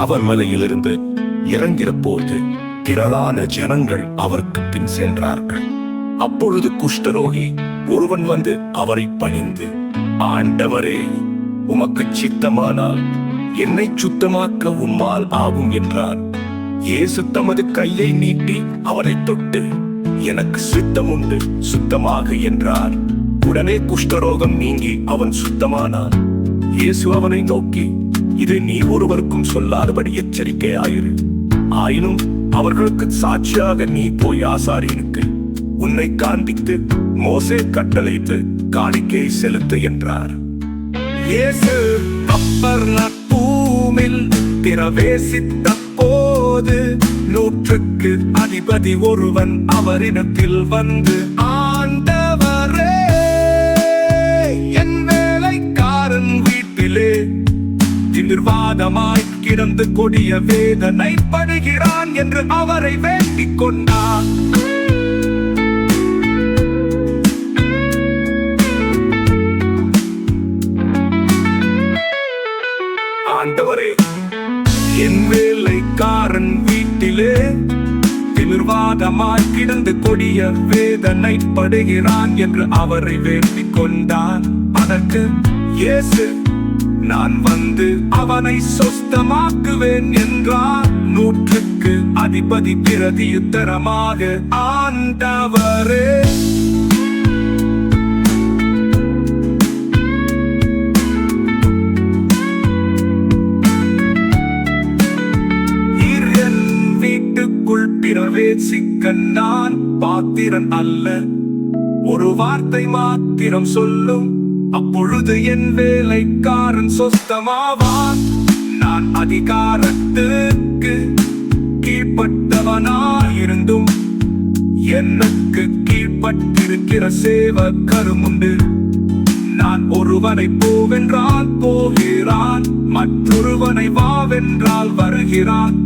அவர் மலையிலிருந்து இறங்கிற போது திரளான ஜனங்கள் அவருக்கு பின் சென்றார்கள். அப்பொழுது குஷ்டரோகி ஒருவன் வந்து அவரை பணிந்து, ஆண்டவரே, உமக்கு சித்தமானால் என்னை சுத்தமாக்க உம்மால் ஆகும் என்றார். இயேசு தமது கையை நீட்டி அவரை தொட்டு, எனக்கு சித்தம் உண்டு, சுத்தமாக என்றார். உடனே குஷ்டரோகம் நீங்கி அவன் சுத்தமானான். இயேசு அவனை நோக்கி, இது நீ ஒருவருக்கும் சொல்லாதபடி எச்சரிக்கையாயிரு. ஆயினும் அவர்களுக்கு சாட்சியாக நீ போய் ஆசாரியனுக்கு உன்னை காண்பித்து மோசே கட்டளையிட்டு காணிக்கை செலுத்து என்றார். இயேசு கப்பர்நகூமில் பிரவேசித்த போது 100க்கு அதிபதி ஒருவன் அவரிடத்தில் வந்து, ஆண்டவரே, என் வேலைக்காரன் வீட்டிலே திமிர்வாதமாய் கிடந்து கொடிய வேதனைப்படுகிறான் என்று அவரை வேண்டிக் கொண்டார். ஆண்டவரே, என் வேலைக்காரன் வீட்டிலே திமிர்வாதமாய் கிடந்து கொடிய வேதனைப்படுகிறான் என்று அவரை வேண்டிக் கொண்டான். அதற்கு இயேசு, நான் வந்து அவனை சொஸ்தமாக்குவேன் என்றார். 100க்கு அதிபதி பிரதியுத்தரமாக, ஆண்டவரே, என் வீட்டுக்குள் பிரவேசிக்க நான் பாத்திரன் அல்ல. ஒரு வார்த்தை மாத்திரம் சொல்லும், அப்பொழுது என் வேலைக்காரன் சொஸ்தமாவான். நான் அதிகாரத்துக்கு கீழ்ப்பட்டவனாயிருந்தும் எனக்கு கீழ்ப்பட்டிருக்கிற சேவகரும் உண்டு. நான் ஒருவனை போவென்றால் போகிறான், மற்றொருவனை வாவென்றால் வருகிறான்.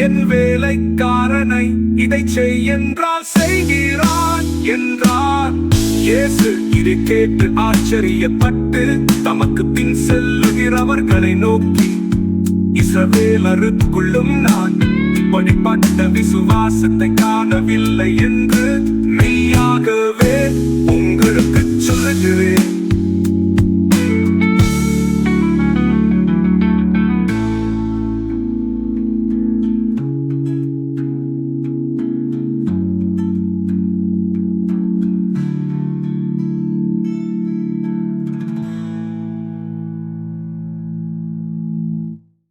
என் வேலைக்காரனை இதை செய் என்றால் செய்கிறான் என்றார். இயேசு இதை கேட்டு ஆச்சரியப்பட்டு தமக்கு பின் செல்லுகிறவர்களை நோக்கி, இஸ்ரவேலருக்குள்ளும் நான் இப்படிப்பட்ட விசுவாசத்தை காணவில்லை என்று மெய்யாகவே